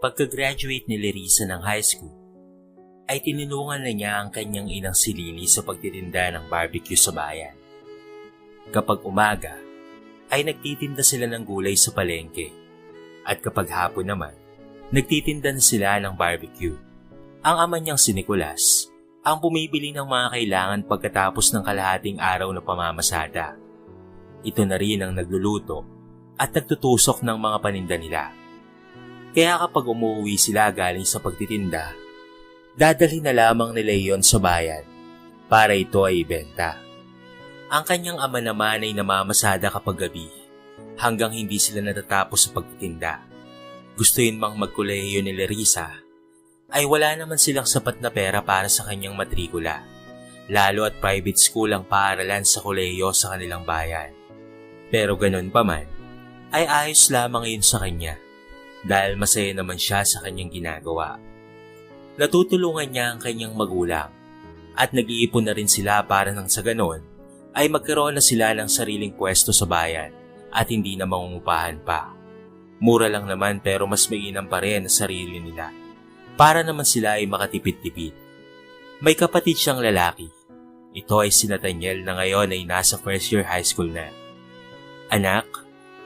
Pagka-graduate ni Lerisa ng high school, ay tinulungan na niya ang kanyang inang si Lily sa pagtitinda ng barbecue sa bayan. Kapag umaga, ay nagtitinda sila ng gulay sa palengke. At kapag hapon naman, nagtitinda na sila ng barbecue. Ang ama niyang si Nicolas ang bumibili ng mga kailangan pagkatapos ng kalahating araw na pamamasada. Ito na rin ang nagluluto at nagtutusok ng mga paninda nila. Kaya kapag umuwi sila galing sa pagtitinda, dadalhin na lamang nila iyon sa bayan para ito ay ibenta. Ang kanyang ama naman ay namamasada kapag gabi hanggang hindi sila natatapos sa pagtitinda. Gusto yun mang magkolehiyo ni Lerisa ay wala naman silang sapat na pera para sa kanyang matrikula, lalo at private school ang paaralan sa kolehiyo sa kanilang bayan. Pero ganun pa man, ay ayos lamang yun sa kanya dahil masaya naman siya sa kanyang ginagawa. Natutulungan niya ang kanyang magulang at nag-iipon na rin sila para nang sa ganon ay magkaroon na sila ng sariling pwesto sa bayan at hindi na mangungupahan pa. Mura lang naman pero mas mainam pa rin ang sarili nila para naman sila ay makatipid-tipid. May kapatid siyang lalaki. Ito ay si Nathaniel na ngayon ay nasa first year high school na. Anak,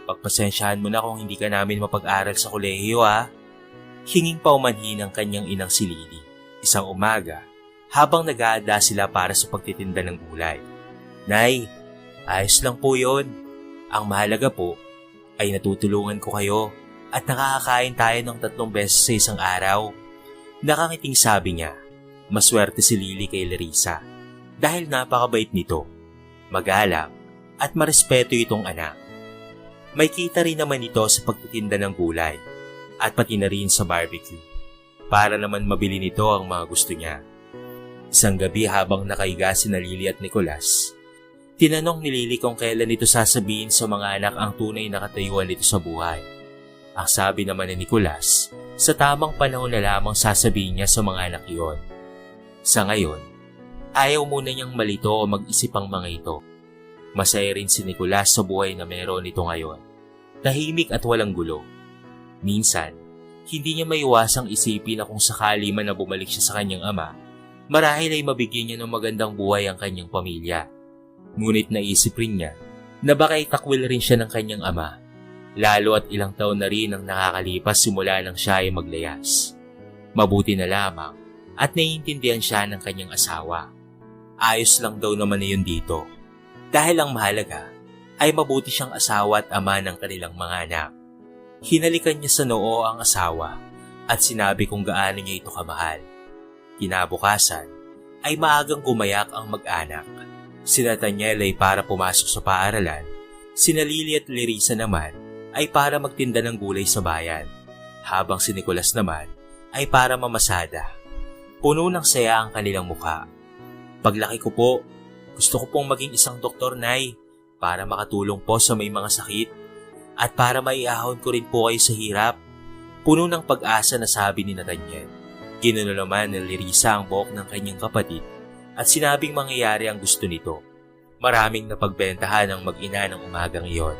pagpasensyahan mo na kung hindi ka namin mapag-aral sa kolehiyo ha. Hinging paumanhin ang kanyang inang si Lily. Isang umaga, habang nag-aada sila para sa pagtitinda ng gulay. Nay, ayos lang po yun. Ang mahalaga po ay natutulungan ko kayo at nakakakain tayo ng 3 beses sa isang araw. Nakangiting sabi niya, maswerte si Lily kay Lerisa dahil napakabait nito, magalang at marespeto itong anak. May kita rin naman ito sa pagtitinda ng gulay at pati na rin sa barbecue para naman mabili nito ang mga gusto niya. Isang gabi habang nakahiga sina Lily at Nicolas, tinanong ni Lily kung kailan ito sasabihin sa mga anak ang tunay na katayuan nito sa buhay. Ang sabi naman ni Nicolas, sa tamang panahon na lamang sasabihin niya sa mga anak iyon. Sa ngayon, ayaw muna niyang malito o mag-isip ang mga ito. Masaya rin si Nicolas sa buhay na meron nito ngayon. Tahimik at walang gulo. Minsan, hindi niya maiwasang isipin na kung sakali man na bumalik siya sa kanyang ama, marahil ay mabigyan niya ng magandang buhay ang kanyang pamilya. Ngunit naisip rin niya na baka itakwil rin siya ng kanyang ama, lalo at ilang taon na rin ang nakakalipas simula nang siya ay maglayas. Mabuti na lamang at naiintindihan siya ng kanyang asawa. Ayos lang daw naman na yun dito, dahil ang mahalaga ay mabuti siyang asawa at ama ng kanilang mga anak. Hinalikan niya sa noo ang asawa at sinabi kung gaano niya ito kamahal. Kinabukasan ay maagang gumayak ang mag-anak. Si Nathaniel ay para pumasok sa paaralan, sina Lily at Lerisa naman ay para magtinda ng gulay sa bayan, habang si Nicolas naman ay para mamasada. Puno ng saya ang kanilang mukha. Paglaki ko po, gusto ko pong maging isang doktor, Nay, para makatulong po sa may mga sakit at para maiahon ko rin po kayo sa hirap. Puno ng pag-asa na sabi ni Nathaniel. Ginuno naman ni Lerisa ang buhok ng kanyang kapatid at sinabing mangyayari ang gusto nito. Maraming napagbentahan ang mag-ina ng umagang iyon.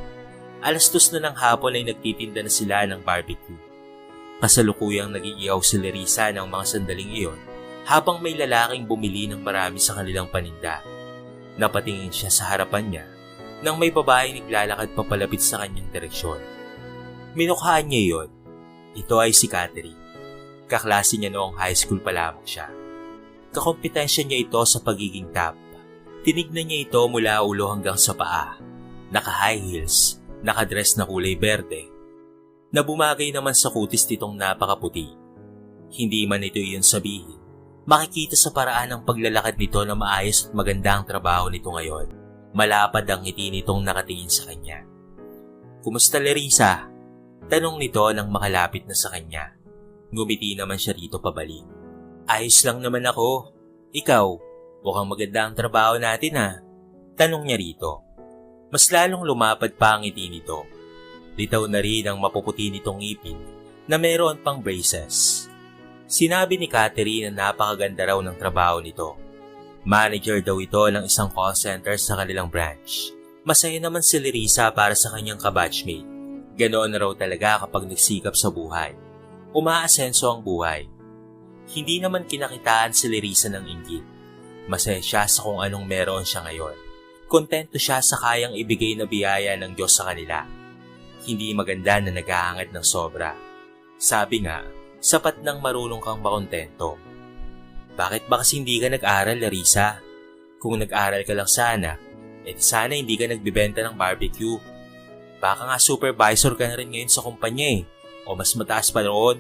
2:00 na ng hapon ay nagtitinda na sila ng barbecue. Kasalukuyang nag-iihaw si Lerisa ng mga sandaling iyon habang may lalaking bumili ng marami sa kanilang paninda. Napatingin siya sa harapan niya nang may babae naglalakad papalapit sa kanyang direksyon. Minukhaan niya iyon. Ito ay si Catherine. Kaklase niya noong high school pa lamang siya. Kakompetensya niya ito sa pagiging top. Tinignan niya ito mula ulo hanggang sa paa. Naka-high heels, nakadress na kulay berde, na bumagay naman sa kutis nitong napakaputi. Hindi man ito iyon sabihin, makikita sa paraan ng paglalakad nito na maayos at maganda ang trabaho nito ngayon. Malapad ang ngiti nitong nakatingin sa kanya. Kumusta, Lerisa? Tanong nito nang makalapit na sa kanya. Ngumiti naman siya rito pabalik. Ayos lang naman ako. Ikaw, mukhang maganda ang trabaho natin ha. Tanong niya rito. Mas lalong lumapad pa ang ngiti nito. Litaw na rin ang mapuputi nitong ngipin na mayroon pang braces. Sinabi ni Catherine na napakaganda raw ng trabaho nito. Manager daw ito ng isang call center sa kanilang branch. Masaya naman si Lerisa para sa kanyang kabatchmate. Ganoon na raw talaga kapag nagsikap sa buhay. Umaasenso ang buhay. Hindi naman kinakitaan si Lerisa ng inggit. Masaya siya sa kung anong meron siya ngayon. Kontento siya sa kayang ibigay na biyaya ng Diyos sa kanila. Hindi maganda na naghahangad ng sobra. Sabi nga, sapat nang marunong kang makontento. Bakit ba kasi hindi ka nag-aral, Larissa? Kung nag-aral ka lang sana, sana hindi ka nagbibenta ng barbecue. Baka nga supervisor ka na rin ngayon sa kumpanya O mas mataas pa roon.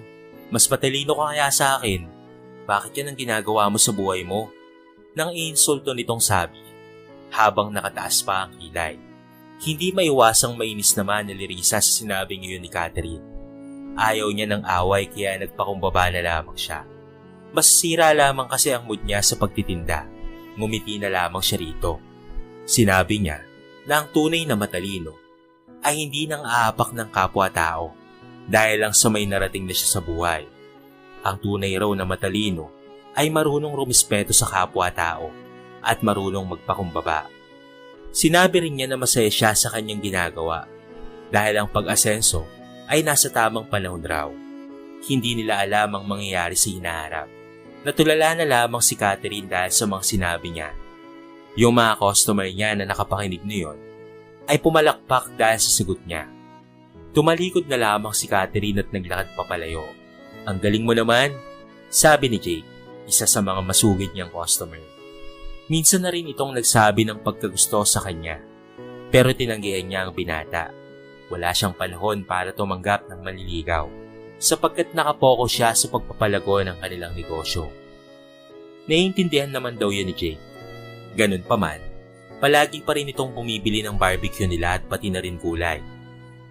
Mas matalino ka kaya sa akin. Bakit yan ang ginagawa mo sa buhay mo? Nang iinsulto nitong sabi, habang nakataas pa ang kilay. Hindi maiwasang mainis naman ni Lerisa sa sinabing iyon ni Catherine. Ayaw niya ng away kaya nagpakumbaba na lamang siya. Mas sira lamang kasi ang mood niya sa pagtitinda. Ngumiti na lamang siya rito. Sinabi niya na ang tunay na matalino ay hindi nang aapak ng kapwa-tao dahil lang sa may narating na siya sa buhay. Ang tunay raw na matalino ay marunong rumispeto sa kapwa-tao at marunong magpakumbaba. Sinabi rin niya na masaya siya sa kanyang ginagawa dahil ang pag-asenso ay nasa tamang panahon raw. Hindi nila alam ang mangyayari sa hinaharap. Natulala na lamang si Catherine dahil sa mga sinabi niya. Yung mga customer niya na nakapakinig niyon ay pumalakpak dahil sa sagot niya. Tumalikod na lamang si Catherine at naglakad papalayo. Ang galing mo naman, sabi ni Jake, isa sa mga masugid niyang customer. Minsan na rin itong nagsabi ng pagkagusto sa kanya, pero tinanggihan niya ang binata. Wala siyang panahon para tumanggap ng manliligaw, sapagkat nakapokus siya sa pagpapalago ng kanilang negosyo. Naiintindihan naman daw yun ni Jake. Ganun pa man, palagi pa rin itong bumibili ng barbecue nila at pati na rin gulay.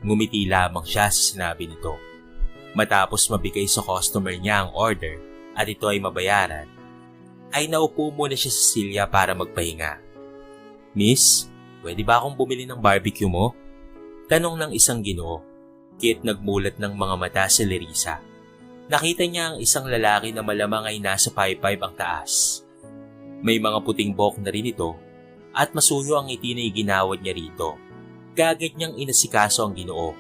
Ngumiti lamang siya sa sinabi nito. Matapos mabigay sa customer niya ang order at ito ay mabayaran, ay naupo muna siya sa silya para magpahinga. Miss, pwede ba akong bumili ng barbecue mo? Tanong ng isang Ginoo. Kaya't nagmulat ng mga mata si Lerisa. Nakita niya ang isang lalaki na malamang ay nasa 5'5" ang taas. May mga puting buhok na rin ito at masuyo ang ngiti na iginawad niya rito. Gagad niyang inasikaso ang Ginoo.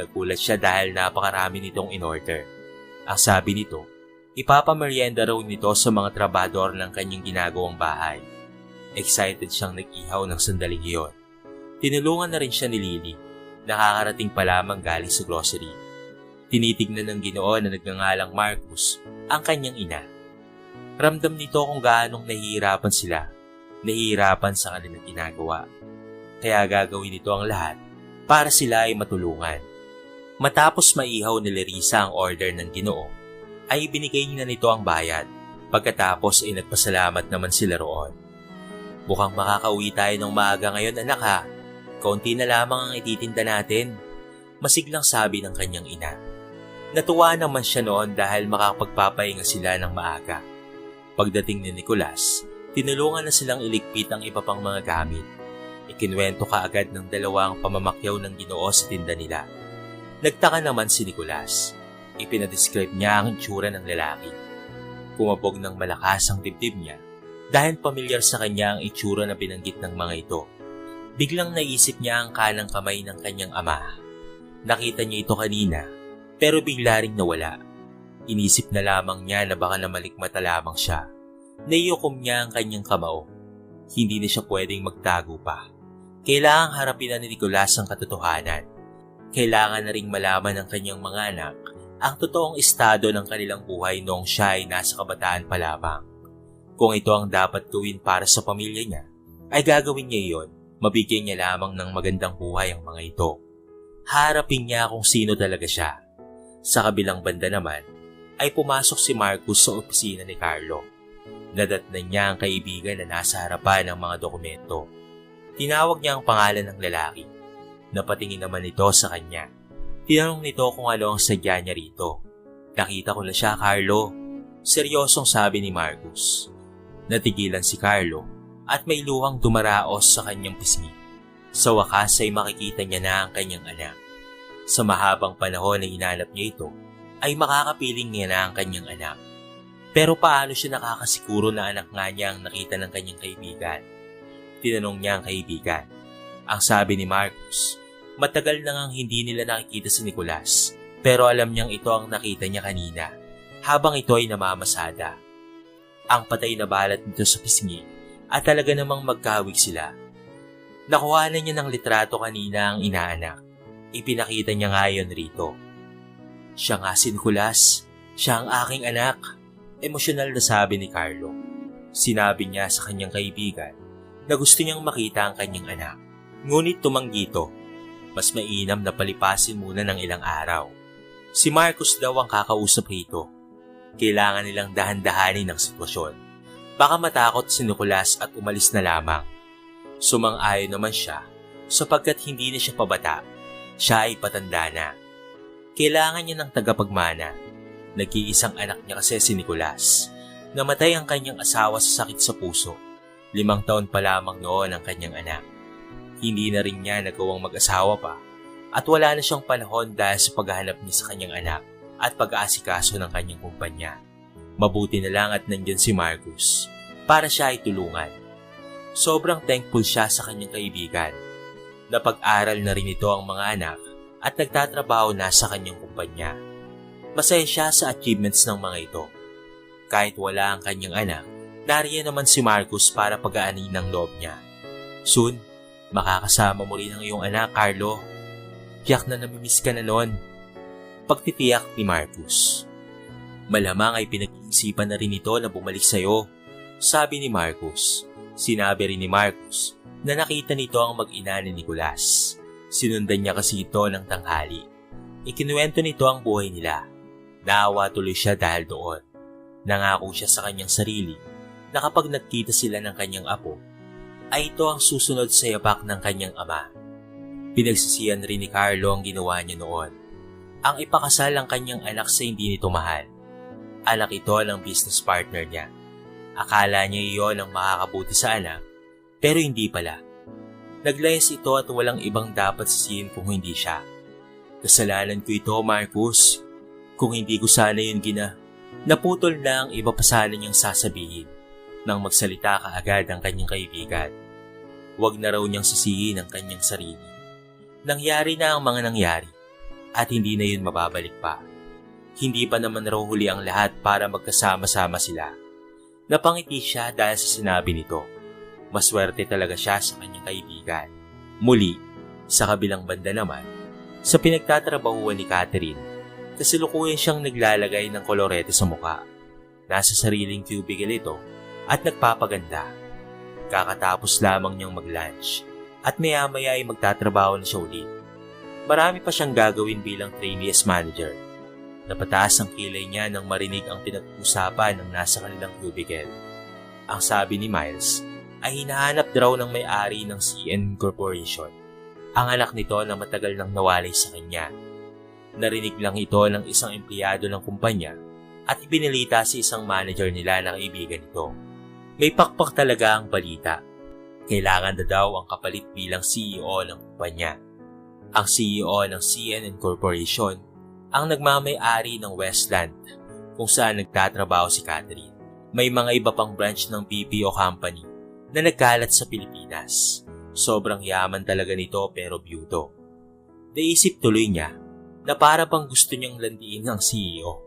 Nagulat siya dahil napakarami nitong in-order. Ang sabi nito, ipapamerienda raw nito sa mga trabador ng kanyang ginagawang bahay. Excited siyang nag-ihaw ng sandaling iyon. Tinulungan na rin siya ni Lily. Nakakarating pa lamang galing sa grocery. Tinitignan ng Ginoo na nagngangalang Marcus ang kanyang ina. Ramdam nito kung gaanong nahihirapan sila. Nahihirapan sa kanilang ginagawa. Kaya gagawin nito ang lahat para sila ay matulungan. Matapos maihaw ni Lerisa ang order ng Ginoo, ay binigay niya nito ang bayad. Pagkatapos ay nagpasalamat naman sila roon. Mukhang makakauwi tayo ng maaga ngayon, anak ha. Kaunti na lamang ang ititinda natin. Masiglang sabi ng kanyang ina. Natuwa naman siya noon dahil makapagpapahinga sila ng maaga. Pagdating ni Nicolas, tinulungan na silang iligpit ang iba pang mga gamit. Ikinwento kaagad ng dalawang pamamakyaw ng Ginoo sa tinda nila. Nagtaka naman si Nicolas. Ipinadescribe niya ang itsura ng lalaki. Kumabog ng malakas ang dibdib niya dahil pamilyar sa kanya ang itsura na binanggit ng mga ito. Biglang naisip niya ang kanang kamay ng kanyang ama. Nakita niya ito kanina, pero bigla ring nawala. Inisip na lamang niya na baka namalikmata lamang siya. Naiukom niya ang kanyang kamao. Hindi na siya pwedeng magtago pa. Kailangang harapin na ni Nicolas ang katotohanan. Kailangan na ring malaman ng kanyang mga anak ang totoong estado ng kanilang buhay noong siya ay nasa kabataan pa lamang. Kung ito ang dapat gawin para sa pamilya niya, ay gagawin niya iyon. Mabigyan niya lamang ng magandang buhay ang mga ito. Harapin niya kung sino talaga siya. Sa kabilang banda naman, ay pumasok si Marcus sa opisina ni Carlo. Nadatnan niya ang kaibigan na nasa harapan ng mga dokumento. Tinawag niya ang pangalan ng lalaki. Napatingin naman ito sa kanya. Tinanong nito kung ano ang sadya niya rito. Nakita ko na siya, Carlo. Seryosong sabi ni Marcus. Natigilan si Carlo at may luhang dumaraos sa kanyang pisngi. Sa wakas ay makikita niya na ang kanyang anak. Sa mahabang panahon na hinanap niya ito, ay makakapiling niya na ang kanyang anak. Pero paano siya nakakasiguro na anak nga niya ang nakita ng kanyang kaibigan? Tinanong niya ang kaibigan. Ang sabi ni Marcus, matagal na ngang hindi nila nakikita si Nicolas Pero alam niyang ito ang nakita niya kanina habang ito ay namamasada. Ang patay na balat nito sa pisngi at talaga namang magkawig sila. Nakuhanan niya ng litrato kanina ang inaanak. Ipinakita niya ngayon rito. Siya nga si Nicolas, siya ang aking anak. Emosyonal na sabi ni Carlo. Sinabi niya sa kanyang kaibigan na gusto niyang makita ang kanyang anak. Ngunit tumanggi ito. Mas mainam na palipasin muna ng ilang araw. Si Marcus daw ang kakausap rito. Kailangan nilang dahan-dahanin ang sitwasyon. Baka matakot si Nicolas at umalis na lamang. Sumang-ayon naman siya sapagkat hindi na siya pabata. Siya ay patanda na. Kailangan niya ng tagapagmana. Nag-iisang anak niya kasi si Nicolas. Namatay ang kanyang asawa sa sakit sa puso. 5 taon pa lamang noon ang kanyang anak. Hindi na rin niya nagawang mag-asawa pa at wala na siyang panahon dahil sa paghahanap niya sa kanyang anak at pag-aasikaso ng kanyang kumpanya. Mabuti na lang at nandyan si Marcus para siya ay tulungan. Sobrang thankful siya sa kanyang kaibigan. Napag-aral na rin ito ang mga anak at nagtatrabaho na sa kanyang kumpanya. Masaya siya sa achievements ng mga ito. Kahit wala ang kanyang anak, nariyan naman si Marcus para pag-aanin ng loob niya. Soon, makakasama mo rin ang iyong anak, Carlo. Tiyak na namimiss ka na noon. Pagtitiyak ni Marcus. Malamang ay pinag-iisipan na rin ito na bumalik sa'yo, sabi ni Marcus. Sinabi rin ni Marcus na nakita nito ang mag-ina ni Nicolas. Sinundan niya kasi ito ng tanghali. Ikinuwento nito ang buhay nila. Naawa tuloy siya dahil doon. Nangako siya sa kanyang sarili na kapag nagkita sila ng kanyang apo, ay ito ang susunod sa yapak ng kanyang ama. Pinagsisihan rin ni Carlo ang ginawa niya noon. Ang ipakasal ang kanyang anak sa hindi nito mahal. Anak ito ng business partner niya. Akala niya iyon ang makakabuti sa anak, pero hindi pala. Naglayas ito at walang ibang dapat sisihin kung hindi siya. Kasalanan ko ito, Marcus. Kung hindi ko sana yun naputol na ang iba pa sana niyang sasabihin nang magsalita kaagad ang kanyang kaibigan. Huwag na raw niyang sisihin ang kanyang sarili. Nangyari na ang mga nangyari at hindi na yun mababalik pa. Hindi pa naman raw huli ang lahat para magkasama-sama sila. Napangiti siya dahil sa sinabi nito. Maswerte talaga siya sa kanyang kaibigan. Muli, sa kabilang banda naman, sa pinagtatrabahuan ni Catherine, kasalukuyan siyang naglalagay ng kolorete sa muka. Nasa sariling cubicle ito at nagpapaganda. Kakatapos lamang niyang mag-lunch at maya-maya ay magtatrabaho na siya ulit. Marami pa siyang gagawin bilang trainee as manager. Napataas ang kilay niya nang marinig ang pinag-uusapan ng nasa kanilang cubicle. Ang sabi ni Miles ay hinahanap daw ng may-ari ng CN Corporation, ang anak nito na matagal nang nawalay sa kanya. Narinig lang ito ng isang empleyado ng kumpanya at ibinalita sa isang manager nila na kaibigan nito. May pakpak talaga ang balita. Kailangan na daw ang kapalit bilang CEO ng kumpanya. Ang CEO ng CNN Corporation ang nagmamay-ari ng Westland kung saan nagtatrabaho si Catherine. May mga iba pang branch ng BPO company na nagkalat sa Pilipinas. Sobrang yaman talaga nito pero byudo. Naisip tuloy niya na para bang gusto niyang landiin ang CEO.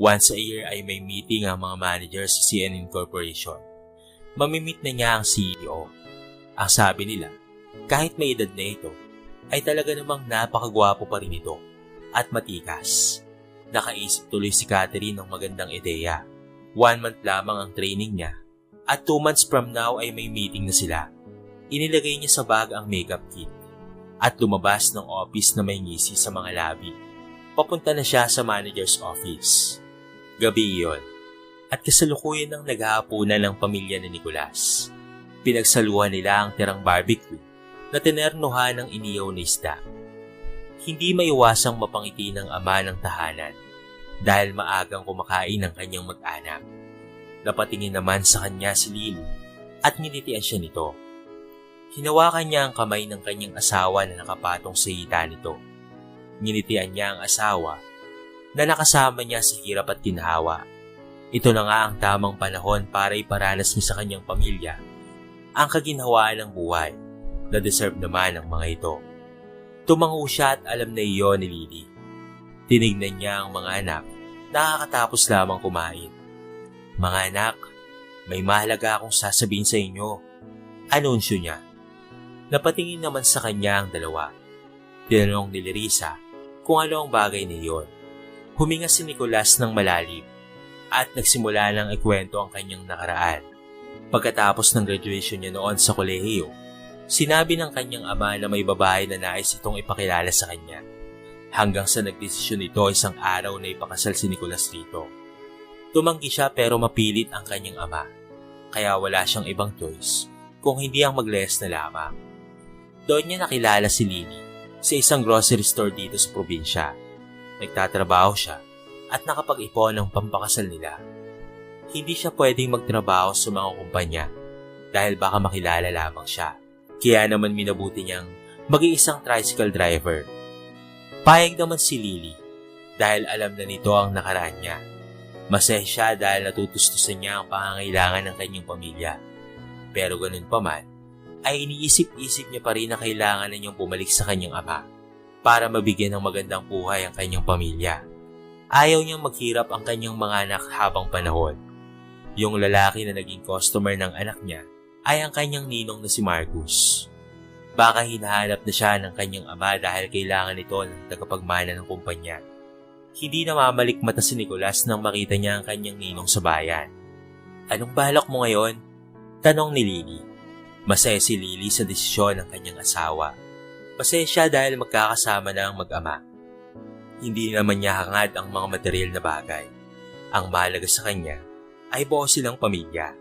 Once a year ay may meeting ang mga managers sa CNN Corporation. Mamimit na niya ang CEO. Ang sabi nila, kahit may edad na ito, ay talaga namang napakagwapo pa rin ito at matikas. Nakaisip tuloy si Catherine ng magandang ideya. 1 month lamang ang training niya at 2 months from now ay may meeting na sila. Inilagay niya sa bag ang makeup kit at lumabas ng office na may ngisi sa mga labi. Papunta na siya sa manager's office. Gabi iyon at kasalukuyan ng naghahapunan ng pamilya ni Nicolas. Pinagsaluhan nila ang tirang barbecue na tinernuhan ng iniyaw na isda. Hindi maiwasang mapangiti ng ama ng tahanan dahil maagang kumakain ang kanyang mag-anak. Napatingin naman sa kanya si Lily at nginitian siya nito. Hinawakan niya ang kamay ng kanyang asawa na nakapatong sa hita nito. Nginitian niya ang asawa na nakasama niya sa hirap at ginhawa. Ito na nga ang tamang panahon para iparanas niya sa kanyang pamilya ang kaginhawaan ng buhay na deserve naman ng mga ito. Tumango siya at alam na iyon ni Lily. Tinignan niya ang mga anak, nakakatapos lamang kumain. Mga anak, may mahalaga akong sasabihin sa inyo. Anunsyo niya. Napatingin naman sa kanya ang dalawa. Tinanong ni Larissa kung ano ang bagay na iyon. Huminga si Nicolas ng malalim at nagsimula ng ikwento ang kanyang nakaraan. Pagkatapos ng graduation niya noon sa kolehiyo, sinabi ng kanyang ama na may babae na nais itong ipakilala sa kanya. Hanggang sa nagdesisyon ito isang araw na ipakasal si Nicolas rito. Tumanggi siya pero mapilit ang kanyang ama, kaya wala siyang ibang choice kung hindi ang maglehas na lamang. Doon niya nakilala si Lily sa isang grocery store dito sa probinsya. Nagtatrabaho siya at nakapag-ipon ng pampakasal nila. Hindi siya pwedeng magtrabaho sa mga kumpanya dahil baka makilala lamang siya. Kaya naman minabuti niyang maging isang tricycle driver. Payag naman si Lily dahil alam na nito ang nakaraan niya. Masaya siya dahil natutustusan niya ang pangangailangan ng kanyang pamilya. Pero ganun pa man, ay iniisip-isip niya pa rin na kailangan na niyang bumalik sa kanyang ama para mabigyan ng magandang buhay ang kanyang pamilya. Ayaw niyang maghirap ang kanyang mga anak habang panahon. Yung lalaki na naging customer ng anak niya ay ang kanyang ninong na si Marcus. Baka hinahanap na siya ng kanyang ama dahil kailangan ito ng tagapagmana ng kumpanya. Hindi namamalik mata si Nicolas nang makita niya ang kanyang ninong sa bayan. Anong balak mo ngayon? Tanong ni Lily. Masaya si Lily sa desisyon ng kanyang asawa. Masaya siya dahil magkakasama na ang mag-ama. Hindi naman niya hangad ang mga material na bagay. Ang mahalaga sa kanya ay buo silang pamilya.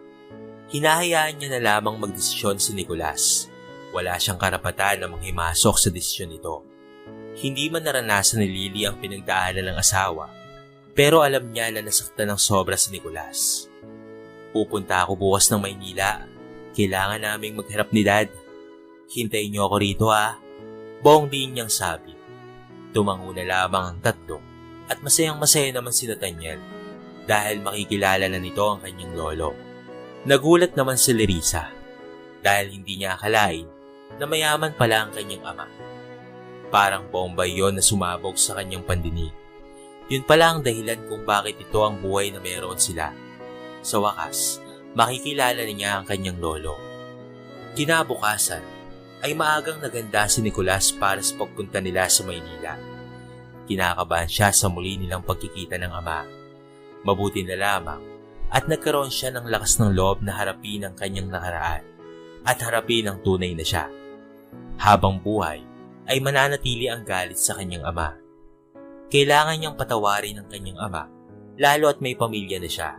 Hinahayaan niya na lamang magdesisyon si Nicolas. Wala siyang karapatan na manghimasok sa desisyon nito. Hindi man naranasan ni Lily ang pinagdaanan ng asawa, pero alam niya na nasaktan ng sobra si Nicolas. Pupunta ako bukas ng Maynila. Kailangan naming magharap ni Dad. Hintayin niyo ako rito ha. Buong din niyang sabi. Tumango na lamang ang tatlo at masayang-masaya naman si Nathaniel dahil makikilala na nito ang kanyang lolo. Nagulat naman si Larissa dahil hindi niya akalain na mayaman pala ang kanyang ama. Parang bomba yon na sumabog sa kanyang pandinig. Yun pala ang dahilan kung bakit ito ang buhay na meron sila. Sa wakas, makikilala niya ang kanyang lolo. Kinabukasan, ay maagang naganda si Nicolas para sa pagpunta nila sa Maynila. Kinakabahan siya sa muli nilang pagkikita ng ama. Mabuti na lamang at nagkaroon siya ng lakas ng loob na harapin ang kanyang nakaraan at harapin ang tunay na siya. Habang buhay, ay mananatili ang galit sa kanyang ama. Kailangan niyang patawarin ang kanyang ama, lalo at may pamilya na siya.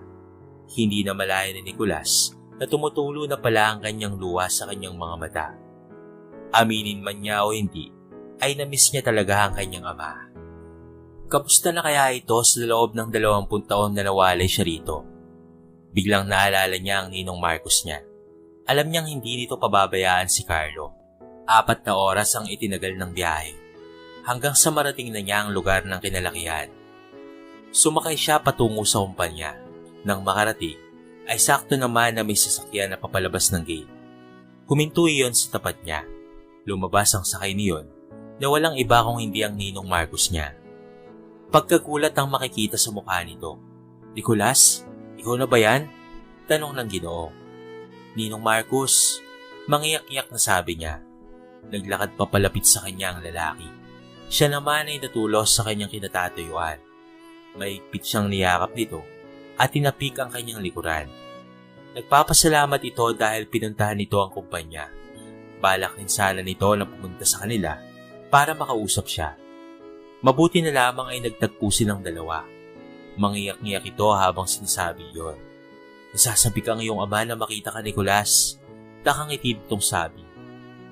Hindi na malaya ni Nicolas na tumutulo na pala ang kanyang luha sa kanyang mga mata. Aminin man niya o hindi, ay namiss niya talaga ang kanyang ama. Kamusta na kaya ito sa loob ng 20 taon na nawalay siya rito? Biglang naalala niya ang ninong Marcus niya. Alam niyang hindi nito pababayaan si Carlo. 4 na oras ang itinagal ng biyahe, hanggang sa marating na niya ang lugar ng kinalakihan. Sumakay siya patungo sa kumpanya. Nang makarating, ay sakto naman na may sasakyan na papalabas ng gate. Huminto iyon sa tapat niya. Lumabas ang sakay niyon na walang iba kung hindi ang ninong Marcus niya. Pagkagulat ang makikita sa mukha nito. Nicolas, ikaw na ba yan? Tanong ng Ginoo. Ninong Marcus, mangiyak-iyak na sabi niya. Naglakad papalapit sa kanya ang lalaki. Siya naman ay natulos sa kanyang kinatatayuan. Mahigpit siyang niyakap nito at tinapik ang kanyang likuran. Nagpapasalamat ito dahil pinuntahan nito ang kumpanya. Balak din sana nito na pumunta sa kanila para makausap siya. Mabuti na lamang ay nagtagpo silang dalawa. Mangiyak-ngiyak ito habang sinasabi yon. Nasasabik ang iyong ama na makita ka, Nicolas. Nakangiti itong sabi,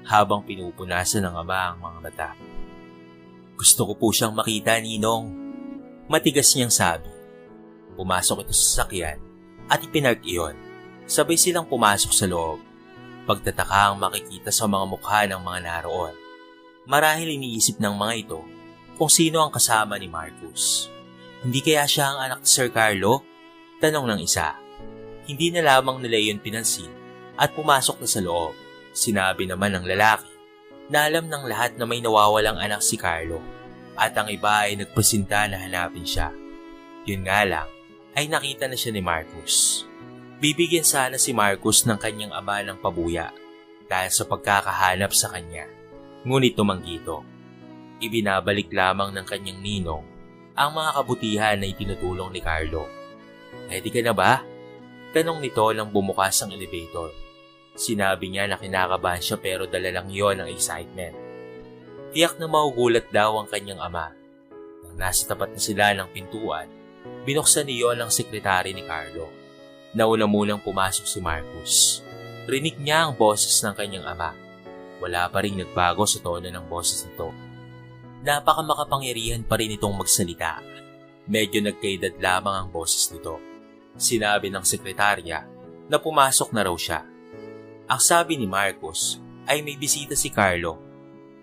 habang pinupunasan ng ama ang mga mata. Gusto ko po siyang makita, Ninong. Matigas niyang sabi. Pumasok ito sa sasakyan at ipinark iyon. Sabay silang pumasok sa loob. Pagtataka ang makikita sa mga mukha ng mga naroon. Marahil iniisip ng mga ito kung sino ang kasama ni Marcus. Hindi kaya siya ang anak ni Sir Carlo? Tanong ng isa. Hindi na lamang nila iyon pinansin at pumasok na sa loob. Sinabi naman ng lalaki na alam ng lahat na may nawawalang anak si Carlo at ang iba ay nagpresinta na hanapin siya. Yun nga lang, ay nakita na siya ni Marcus. Bibigyan sana si Marcus ng kanyang ama ng pabuya dahil sa pagkakahanap sa kanya. Ngunit tumanggi ito. Ibinabalik lamang ng kanyang ninong ang mga kabutihan na itinutulong ni Carlo. Ready ka na ba? Tanong nito nang bumukas ang elevator. Sinabi niya na kinakabahan siya pero dala lang yon ng excitement. Tiyak na maugulat daw ang kanyang ama. Nang nasa tapat na sila ng pintuan, binuksan niyon ang sekretary ni Carlo. Nauna munang pumasok si Marcus. Rinig niya ang boses ng kanyang ama. Wala pa rin nagbago sa tono ng boses nito. Napakamakapangyarihan pa rin itong magsalita. Medyo nagkaedad lamang ang boses nito. Sinabi ng sekretarya na pumasok na raw siya. Ang sabi ni Marcus ay may bisita si Carlo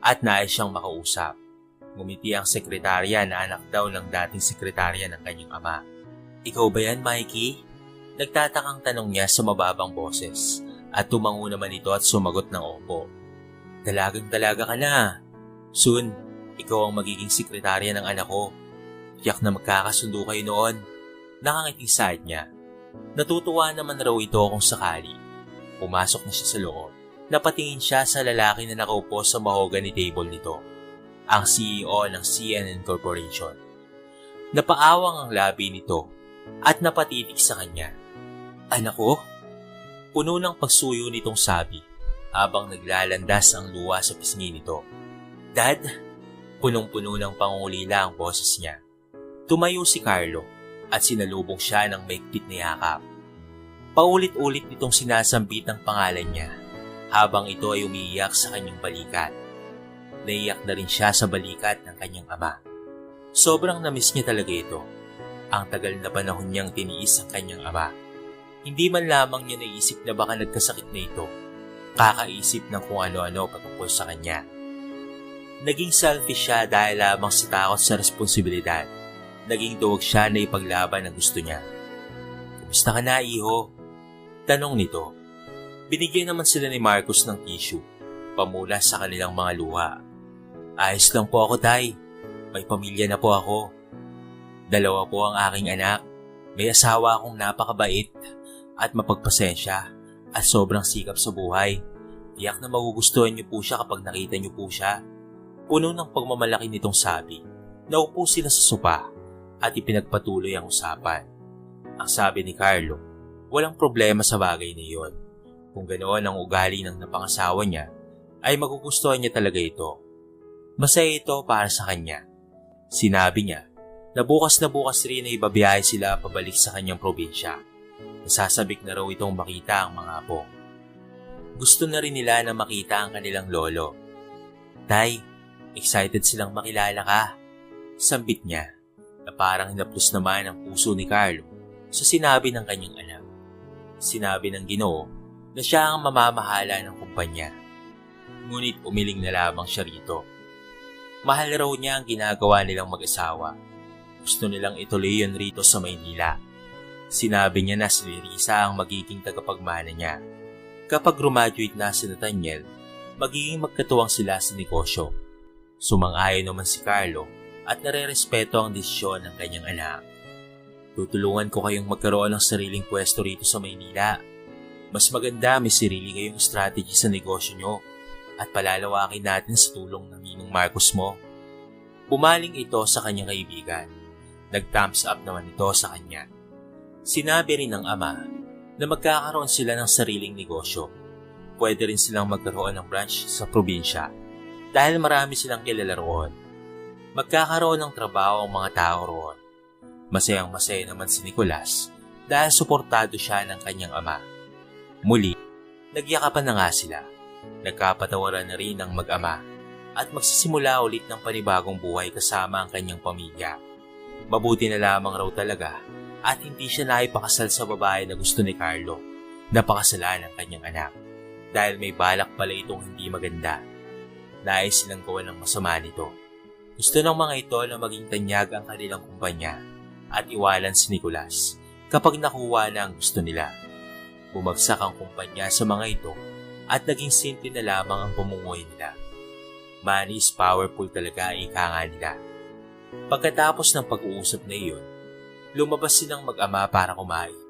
at nais siyang makausap. Ngumiti ang sekretarya na anak daw ng dating sekretarya ng kanyang ama. Ikaw ba yan, Mikey? Nagtatakang tanong niya sa mababang boses at tumango naman ito at sumagot ng opo. Dalagang-dalaga ka na. Soon, ikaw ang magiging sekretarya ng anak ko. Tiyak na magkakasundo kayo noon. Nakangiti side niya. Natutuwa naman raw ito kung sakali. Pumasok na siya sa loob. Napatingin siya sa lalaki na nakaupo sa mahogany table nito. Ang CEO ng CNN Corporation. Napaawang ang labi nito at napatitig sa kanya. Anak ko? Puno ng pagsuyo nitong sabi habang naglalandas ang luwa sa pisngi nito. Dad? Punong-puno ng pangungulila ang boses niya. Tumayo si Carlo at sinalubong siya ng maigpit na yakap. Paulit-ulit nitong sinasambit ang pangalan niya habang ito ay umiiyak sa kanyang balikat. Naiyak na rin siya sa balikat ng kanyang ama. Sobrang namiss niya talaga ito. Ang tagal na panahon niyang tiniis ang kanyang ama. Hindi man lamang niya naisip na baka nagkasakit na ito. Kakaisip ng kung ano-ano patungkol sa kanya. Naging selfish siya dahil lamang sa takot sa responsibilidad. Naging duwag siya na ipaglaban ang gusto niya. Kumusta ka na, iho? Tanong nito. Binigyan naman sila ni Marcus ng tissue. Pamula sa kanilang mga luha. Ayos lang po ako, tay. May pamilya na po ako. 2 po ang aking anak. May asawa akong napakabait at mapagpasensya at sobrang sikap sa buhay. Tiyak na magugustuhan niyo po siya kapag nakita niyo po siya. Puno ng pagmamalaki nitong sabi. Naupo sila sa sopa at ipinagpatuloy ang usapan. Ang sabi ni Carlo, walang problema sa bagay na iyon. Kung ganoon ang ugali ng napangasawa niya, ay magugustuhan niya talaga ito. Masaya ito para sa kanya. Sinabi niya na bukas rin ay babiyahe sila pabalik sa kanyang probinsya. Nasasabik na raw itong makita ang mga apo. Gusto na rin nila na makita ang kanilang lolo. Tay, excited silang makilala ka. Sambit niya na parang hinaplos naman ang puso ni Carlo sa sinabi ng kanyang anak. Sinabi ng Ginoo na siya ang mamamahala ng kumpanya. Ngunit umiling na lamang siya rito. Mahal raw niya ang ginagawa nilang mag-asawa. Gusto nilang ituloy yun rito sa Maynila. Sinabi niya na si Risa ang magiging tagapagmana niya. Kapag graduate na si Nathaniel, magiging magkatuwang sila sa negosyo. Sumang-ayon naman si Carlo at nare-respeto ang desisyon ng kanyang anak. Tutulungan ko kayong magkaroon ng sariling pwesto rito sa Maynila. Mas maganda may sarili kayong strategy sa negosyo nyo at palalawakin natin sa tulong ng Ninong Marcos mo. Pumaling ito sa kanyang kaibigan. Nag-thumbs up naman ito sa kanya. Sinabi rin ng ama na magkakaroon sila ng sariling negosyo. Pwede rin silang magkaroon ng branch sa probinsya dahil marami silang kilala roon. Magkakaroon ng trabaho ang mga tao roon. Masayang-masaya naman si Nicolas dahil suportado siya ng kanyang ama. Muli, nagyakapan na nga sila. Nagkapatawaran na rin ang mag-ama at magsisimula ulit ng panibagong buhay kasama ang kanyang pamilya. Mabuti na lamang raw talaga at hindi siya naipakasal sa babae na gusto ni Carlo na pakasalan ng kanyang anak dahil may balak pala itong hindi maganda. Nais silang gawan ng masama nito. Gusto ng mga ito na maging tanyag ang kanilang kumpanya at iwalan si Nicolas kapag nakuha na ang gusto nila. Bumagsak ang kumpanya sa mga ito at naging simple na lamang ang pamumuhay nila. Money is powerful talaga, ika nga nila. Pagkatapos ng pag-uusap na iyon, lumabas silang mag-ama para kumain.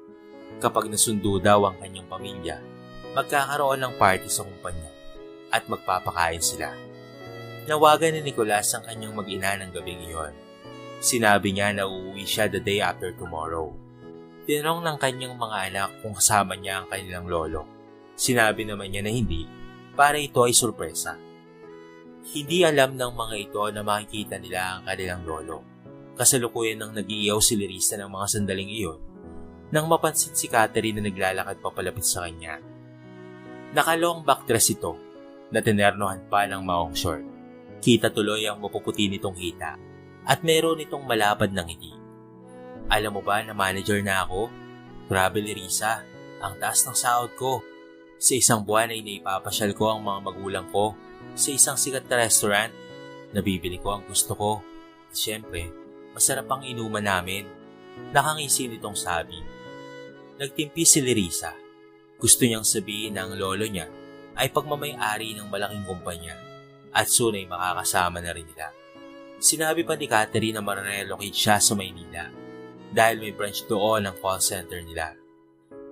Kapag nasundo daw ang kanyang pamilya, magkakaroon ng party sa kumpanya at magpapakain sila. Nawagan ni Nicolas ang kanyang mag-ina ng gabing iyon. Sinabi niya na uuwi siya the day after tomorrow. Tinanong ng kanyang mga anak kung kasama niya ang kanilang lolo. Sinabi naman niya na hindi, para ito ay sorpresa. Hindi alam ng mga ito na makikita nila ang kanilang lolo. Kasalukuyan nang nag-iiyaw si Larissa ng mga sandaling iyon nang mapansin si Catherine na naglalakad papalapit sa kanya. Naka-long back dress ito na tinernohan pa ng maong short. Kita tuloy ang mapuputi nitong hita at meron itong malapad ng ngiti. Alam mo ba na manager na ako? Grabe Larissa, ang taas ng sahod ko. Sa isang buwan ay naipapasyal ko ang mga magulang ko sa isang sikat na restaurant. Nabibili ko ang gusto ko. At syempre, masarap ang inuman namin. Nakangisi nitong sabi. Nagtimpi si Larissa. Gusto niyang sabihin na ang lolo niya ay pagmamay-ari ng malaking kumpanya at soon ay makakasama na rin nila. Sinabi pa ni Catherine na mararelocate siya sa Maynila dahil may branch doon ang call center nila.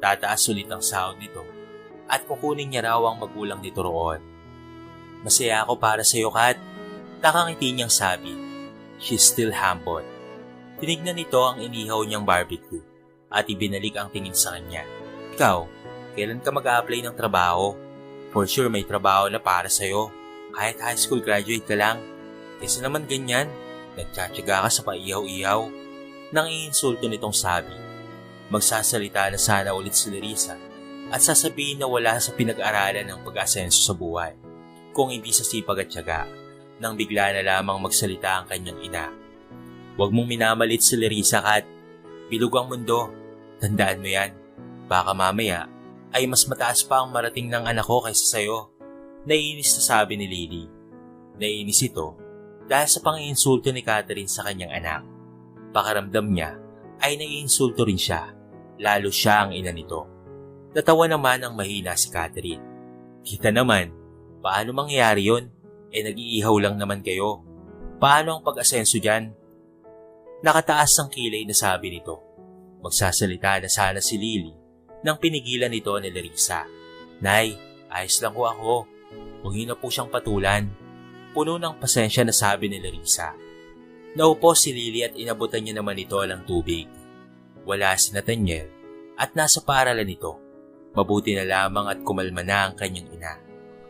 Tataas ulit ang sahod nito at kukunin niya raw ang magulang nito roon. Masaya ako para sa iyo, Kat. Nakangiti niyang sabi. She's still humble. Tinignan nito ang inihaw niyang barbecue at ibinalik ang tingin sa kanya. Ikaw, kailan ka mag-a-apply ng trabaho? For sure may trabaho na para sa'yo. Kahit high school graduate ka lang. Kasi naman ganyan, nagtsatsaga ka sa paiyaw-iyaw. Nang iinsulto nitong sabi. Magsasalita na sana ulit si Larissa at sasabihin na wala sa pinag-aralan ng pag-asenso sa buhay. Kung hindi sa sipag at tiyaga, nang bigla na lamang magsalita ang kanyang ina. Huwag mong minamalit si Larissa, Kat. Bilog ang mundo. Tandaan mo yan. Baka mamaya ay mas mataas pa ang marating ng anak ko kaysa sa'yo. Naiinis na sabi ni Lily. Naiinis ito dahil sa pang-iinsulto ni Catherine sa kanyang anak. Pakaramdam niya ay naiinsulto rin siya, lalo siya ang ina nito. Natawa naman ang mahina si Catherine. Kita naman, paano mangyayari yun? Nag-iihaw lang naman kayo. Paano ang pag-asenso dyan? Nakataas ang kilay na sabi nito. Magsasalita na sana si Lily nang pinigilan nito ni Larissa. Nay, ayos lang ko ako. Huwag niyo na po siyang patulan. Puno ng pasensya na sabi ni Larissa. Naupo si Lily at inabutan niya naman ito ng tubig. Wala si Nathaniel at nasa paaralan nito. Mabuti na lamang at kumalma na ang kanyang ina.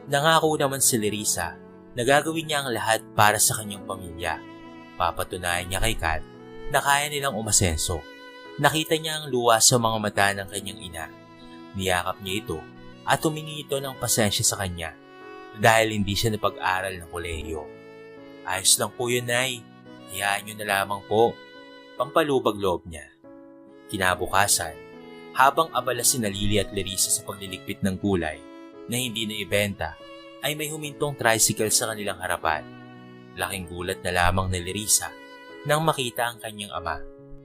Nangako naman si Larissa na gagawin niya ang lahat para sa kanyang pamilya. Papatunayan niya kay Kat na kaya nilang umasenso. Nakita niya ang luha sa mga mata ng kanyang ina. Niyakap niya ito at humingi ito ng pasensya sa kanya dahil hindi siya napag-aral ng kolehiyo. Ayos lang po yun, Nay. Hayaan niyo na lamang po. Pampalubag loob niya. Kinabukasan, habang abala si Lily at Larissa sa pagliligpit ng gulay na hindi na ibenta, ay may humintong tricycle sa kanilang harapan. Laking gulat na lamang ni Larissa nang makita ang kanyang ama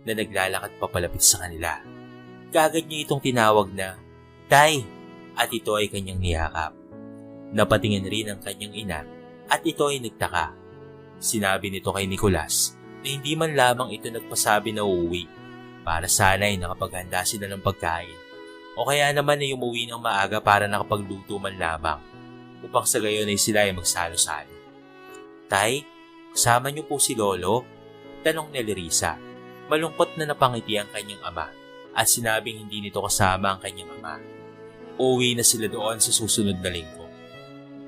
na naglalakad papalapit sa kanila. Kaagad niya itong tinawag na, Tay! At ito ay kanyang niyakap. Napatingin rin ang kanyang ina at ito ay nagtaka. Sinabi nito kay Nicolas na hindi man lamang ito nagpasabi na uuwi para sana ay nakapaghanda sila ng pagkain o kaya naman ay umuwi ng maaga para nakapagluto man lamang upang sa gayon ay sila ay magsalo-salo. Tay, kasama niyo po si Lolo? Tanong ni Larissa. Malungkot na napangiti ang kanyang ama at sinabing hindi nito kasama ang kanyang ama. Uuwi na sila doon sa susunod na linggo.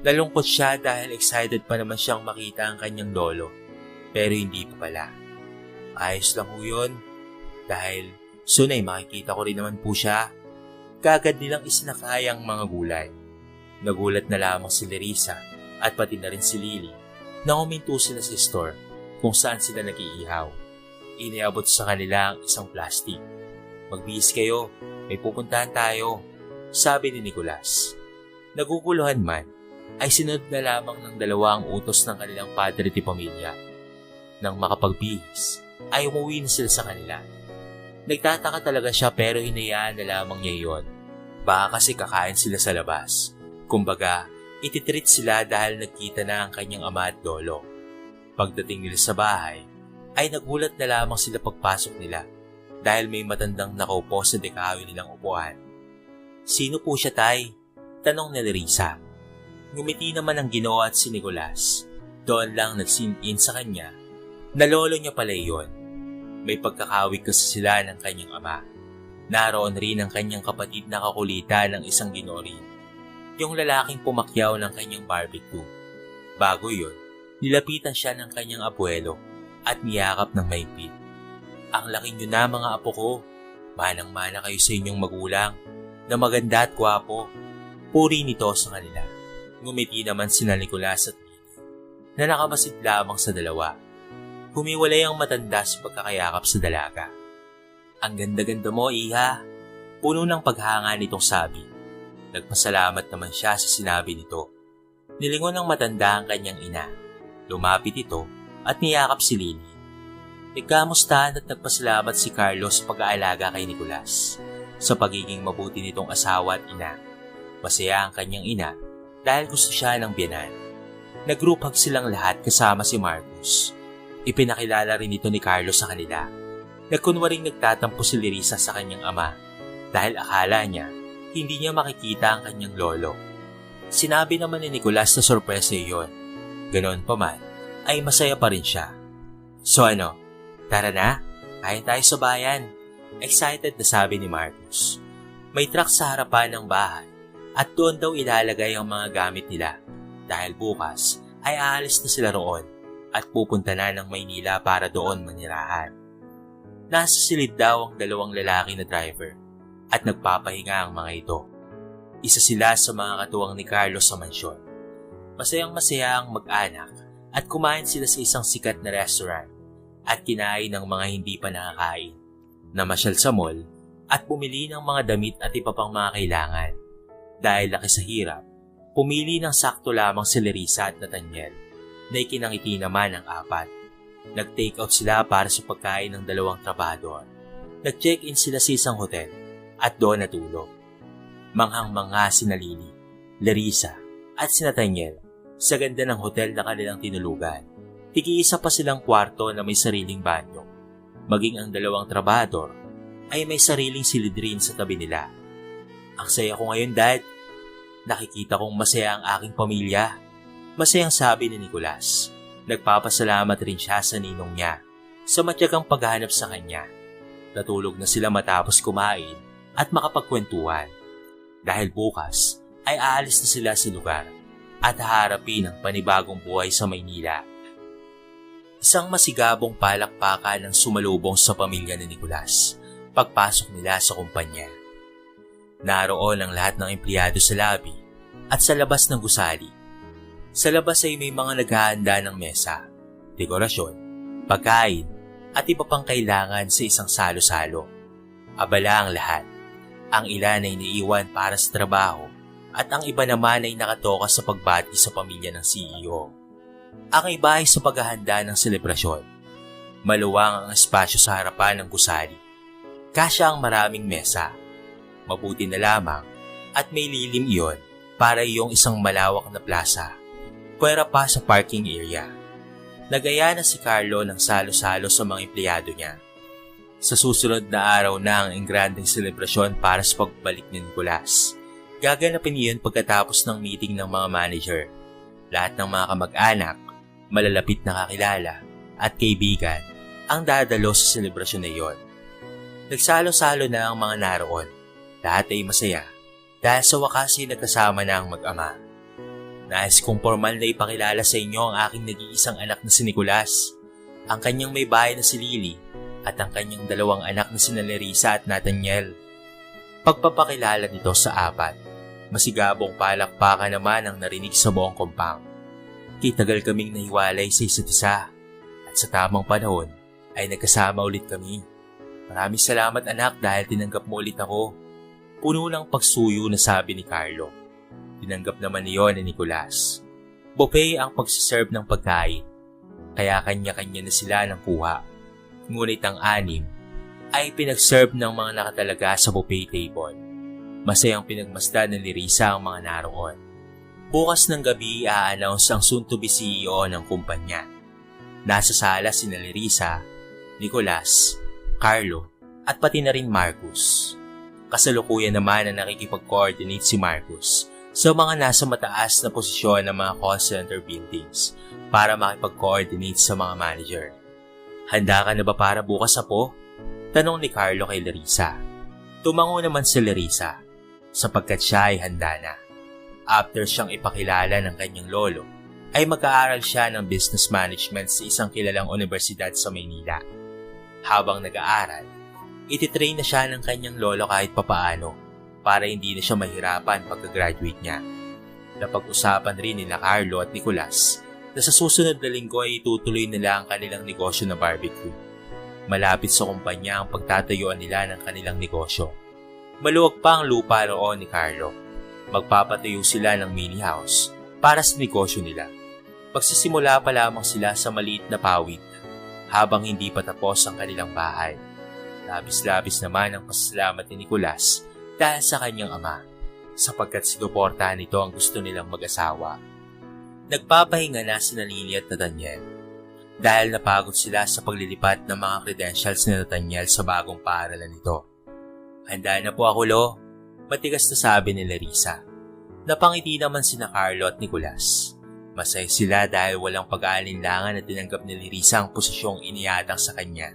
Nalungkot siya dahil excited pa naman siyang makita ang kanyang lolo. Pero hindi pa pala. Ayos lang po yun. Dahil soon ay makikita ko rin naman po siya. Kagad nilang isinakay ang mga gulay. Nagulat na lamang si Larissa at pati na rin si Lily nang huminto sila sa store kung saan sila nag-iihaw. Iniabot sa kanila ang isang plastic. Magbihis kayo, may pupuntahan tayo, sabi ni Nicolas. Naguguluhan man, ay sinunod na lamang ng dalawa ang utos ng kanilang padre de pamilya. Nang makapagbihis, ay umuwi na sila sa kanila. Nagtataka talaga siya pero hinayaan na lamang niya iyon. Baka kasi kakain sila sa labas. Kumbaga, ititreat sila dahil nagkita na ang kanyang ama at lolo. Pagdating nila sa bahay, ay nagulat na lamang sila pagpasok nila dahil may matandang nakaupo sa dekawil nilang upuan. "Sino po siya, Tay?" tanong ni Nerissa. Ngumiti naman ang Ginoo at si Nicolas. Doon lang nag-sink in sa kanya na lolo niya pala iyon. May pagkakawig kasi sila ng kanyang ama. Naroon rin ang kanyang kapatid na kakulitan ng isang Ginorin, yung lalaking pumakyaw ng kanyang barbecue. Bago yun, nilapitan siya ng kanyang abuelo at niyakap ng mahigpit. "Ang laki niyo na, mga apo ko. Manang-mana kayo sa inyong magulang na maganda at gwapo." Puri nito sa kanila. Ngumiti naman sina Nicolas at Lily na nakamasid lamang sa dalawa. Humiwalay ang matanda sa pagkakayakap sa dalaga. "Ang ganda-ganda mo, Iha." Puno ng paghanga nitong sabi. Nagpasalamat naman siya sa sinabi nito. Nilingon ng matanda ang kanyang ina. Lumapit ito at niyakap si Lily. Nagkamustahan at nagpasalamat si Carlos sa pag-aalaga kay Nicolas sa pagiging mabuti nitong asawa at ina. Masaya ang kanyang ina dahil gusto siya ng biyanan. Nag-group hug silang lahat kasama si Marcus. Ipinakilala rin ito ni Carlos sa kanila. Nagkunwaring nagtatampo si Nerissa sa kanyang ama dahil akala niya hindi niya makikita ang kanyang lolo. Sinabi naman ni Nicolas na sorpresa iyon. Ganoon pa man, ay masaya pa rin siya. "So ano, tara na, kain tayo sa bayan." Excited na sabi ni Marcus. May truck sa harapan ng bahay at doon daw ilalagay ang mga gamit nila dahil bukas ay aalis na sila roon at pupunta na ng Maynila para doon manirahan. Nasa silid daw ang dalawang lalaki na driver at nagpapahinga ang mga ito. Isa sila sa mga katuwang ni Carlos sa mansyon. Masayang-masaya ang mag-anak at kumain sila sa isang sikat na restaurant at kinain ng mga hindi pa nakakain. Namasyal sa mall at bumili ng mga damit at iba pang mga kailangan. Dahil laki sa hirap, pumili ng sakto lamang si Nerissa at Nathaniel na ikinangiti naman ang apat. Nag-take out sila para sa pagkain ng dalawang trabador. Nag-check-in sila sa isang hotel at doon natulog. Manghang-mangha si Lily, Nerissa at si Nathaniel sa ganda ng hotel na kanilang tinulugan. Tig-iisa pa silang kwarto na may sariling banyo. Maging ang dalawang trabador ay may sariling silidrin sa tabi nila. "Ang saya ko ngayon, Dad. Nakikita kong masaya ang aking pamilya." Masayang sabi ni Nicolas. Nagpapasalamat rin siya sa ninong niya sa matyagang paghahanap sa kanya. Natulog na sila matapos kumain at makapagkwentuhan. Dahil bukas ay aalis na sila sa lugar at haharapin ang panibagong buhay sa Maynila. Isang masigabong palakpakan ang sumalubong sa pamilya ni Nicolas pagpasok nila sa kumpanya. Naroon ang lahat ng empleyado sa lobby at sa labas ng gusali. Sa labas ay may mga naghahanda ng mesa, dekorasyon, pagkain at iba pang kailangan sa isang salo-salo. Abala ang lahat. Ang ilan ay naiiwan para sa trabaho at ang iba naman ay nakatoka sa pagbati sa pamilya ng CEO. Ang iba ay sa paghahanda ng selebrasyon. Maluwang ang espasyo sa harapan ng gusali. Kasya ang maraming mesa. Mabuti na lamang at may lilim iyon para iyong isang malawak na plaza. Pwera pa sa parking area. Nagaya na si Carlo ng salo-salo sa mga empleyado niya. Sa susunod na araw na ang engrandeng selebrasyon para sa pagbalik ni Nicolas. Gaganapin iyon pagkatapos ng meeting ng mga manager. Lahat ng mga kamag-anak, malalapit na kakilala at kaibigan ang dadalo sa selebrasyon na iyon. Nagsalo-salo na ang mga naroon. Lahat ay masaya dahil sa wakas ay nagkasama na ang mag-ama. Nais kong formal na ipakilala sa inyo ang aking nag-iisang anak na si Nicolas, ang kanyang may bahay na si Lily at ang kanyang dalawang anak na si Nerissa at Nathaniel. Pagpapakilala nito sa apat, masigabong palakpakan naman ang narinig sa buong compound. Kitagal kaming nahiwalay sa isa't isa at sa tamang panahon ay nagkasama ulit kami. Maraming salamat anak dahil tinanggap mo ulit ako. Puno ng pagsuyo na sabi ni Carlo. Tinanggap naman niyon ni Nicolas. Buffet ang pagsiserve ng pagkain, kaya kanya-kanya na sila ng kuha. Ngunit ang anim ay pinag-serve ng mga nakatalaga sa buffet table. Masayang pinagmasdan ni Nerissa ang mga naroon. Bukas ng gabi i-announce ang soon-to-be CEO ng kumpanya. Nasa sala sina Larissa, Nicolas, Carlo, at pati na rin Marcus. Kasalukuyan naman na nakikipag-coordinate si Marcus sa mga nasa mataas na posisyon ng mga call center buildings para makipag-coordinate sa mga manager. Handa ka na ba para bukas, Apo? Tanong ni Carlo kay Larissa. Tumango naman si Larissa sapagkat siya ay handa na. After siyang ipakilala ng kanyang lolo, ay mag-aaral siya ng business management sa isang kilalang universidad sa Maynila. Habang nag-aaral, ititrain na siya ng kanyang lolo kahit papaano para hindi na siya mahirapan pagka-graduate niya. Napag-usapan rin nila Carlo at Nicolas na sa susunod na linggo ay itutuloy nila ang kanilang negosyo na barbecue. Malapit sa kumpanya ang pagtatayuan nila ng kanilang negosyo. Maluwag pa ang lupa roon ni Carlo. Magpapatayo sila ng mini house para sa negosyo nila. Pagsisimula pa lamang sila sa maliit na pawid habang hindi pa tapos ang kanilang bahay. Labis-labis naman ang pasasalamat ni Nicolas dahil sa kanyang ama sapagkat sinuportahan nito ang gusto nilang mag-asawa. Nagpapahinga na sina Lily at Nathaniel dahil napagod sila sa paglilipat ng mga credentials ni Nathaniel sa bagong paaralan nito. Handa na po ako, Lo, matigas na sabi ni Larissa. Napangiti naman sina Carlo at Nicolas. Masaya sila dahil walang pag-aalinlangan na tinanggap ni Larissa ang posisyong iniatang sa kanya.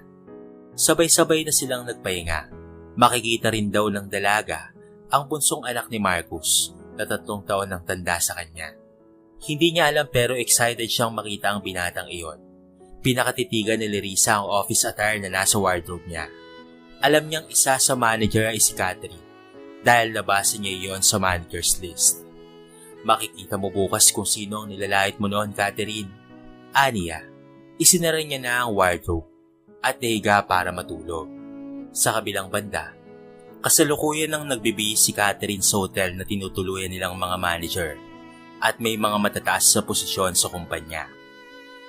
Sabay-sabay na silang nagpahinga. Makikita rin daw ng dalaga ang bunsong anak ni Marcus na 3 taon ng tanda sa kanya. Hindi niya alam pero excited siyang makita ang binatang iyon. Pinakatitigan ni Larissa ang office attire na nasa wardrobe niya. Alam niyang isa sa manager ay si Catherine dahil nabasa niya iyon sa manager's list. Makikita mo bukas kung sino ang nilalait mo noon, Catherine. Aniya, isinara niya na ang wardrobe at nahiga para matulog. Sa kabilang banda, kasalukuyan nang nagbibihis si Catherine sa hotel na tinutuluyan nilang mga manager at may mga matataas sa posisyon sa kumpanya.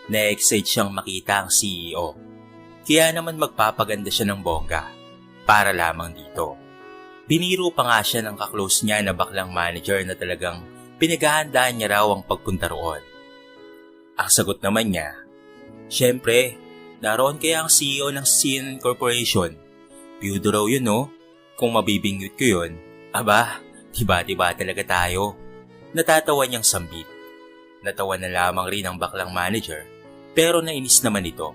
Na-excite siyang makita ang CEO. Kaya naman magpapaganda siya ng bongga para lamang dito. Biniro pa nga siya ng kaklose niya na baklang manager na talagang pinaghahandaan niya raw ang pagpunta roon. Ang sagot naman niya, "Siyempre, naroon kaya ang CEO ng CNN Corporation. Biyudo raw yun, no? Kung mabibingyot ko yun, aba, tiba-tiba talaga tayo." Natatawa niyang sambit. Natawa na lamang rin ang baklang manager, pero nainis naman ito.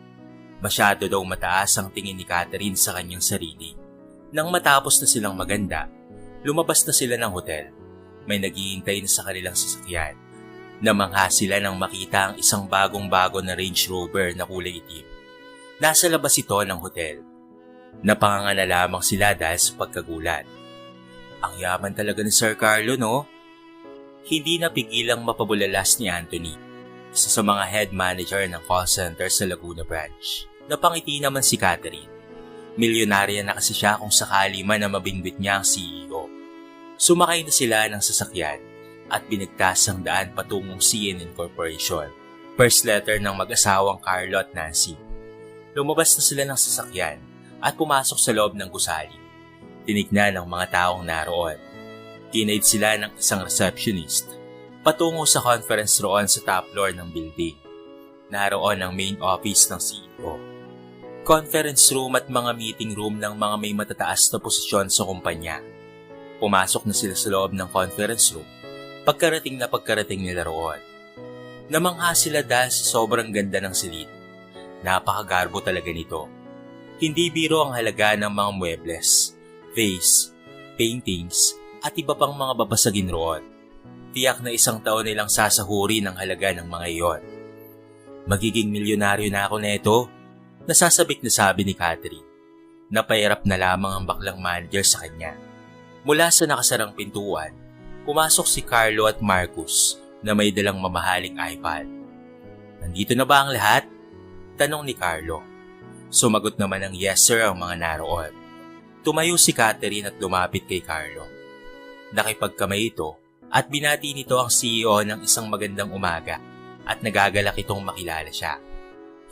Masyado daw mataas ang tingin ni Catherine sa kanyang sarili. Nang matapos na silang maganda, lumabas na sila ng hotel. May naghihintay na sa kanilang sasakyan. Namangha sila nang makita ang isang bagong-bago na Range Rover na kulay itim. Nasa labas ito ng hotel. Napanganga na lamang sila dahil sa pagkagulat. Ang yaman talaga ni Sir Carlo, no? Hindi napigilang mapabulalas ni Anthony, isa sa mga head manager ng call center sa Laguna branch. Napangiti naman si Catherine. Milyonarya na kasi siya kung sakali man na mabingbit niya ang CEO. Sumakay na sila ng sasakyan at binigtas ang daan patungong CNN Corporation. First letter ng mag-asawang Carlo at Nancy. Lumabas na sila ng sasakyan at pumasok sa loob ng gusali. Tinignan ng mga taong naroon. Tinaid sila ng isang receptionist patungo sa conference room sa top floor ng building. Naroon ang main office ng CEO. Conference room at mga meeting room ng mga may matataas na posisyon sa kumpanya. Pumasok na sila sa loob ng conference room pagkarating nila roon. Namangha sila dahil sa sobrang ganda ng silid. Napakagarbo talaga nito. Hindi biro ang halaga ng mga muebles, vase, paintings, at iba pang mga babasagin roon. Tiyak na 1 taon nilang sasahuri ng halaga ng mga iyon. Magiging milyonaryo na ako neto, nasasabik na sabi ni Catherine. Napairap na lamang ang baklang manager sa kanya. Mula sa nakasarang pintuan, pumasok si Carlo at Marcus na may dalang mamahaling iPad. Nandito na ba ang lahat? Tanong ni Carlo. Sumagot naman ng yes sir ang mga naroon. Tumayo si Catherine at lumapit kay Carlo. Nakipagkamay ito at binati nito ang CEO ng isang magandang umaga at nagagalak itong makilala siya.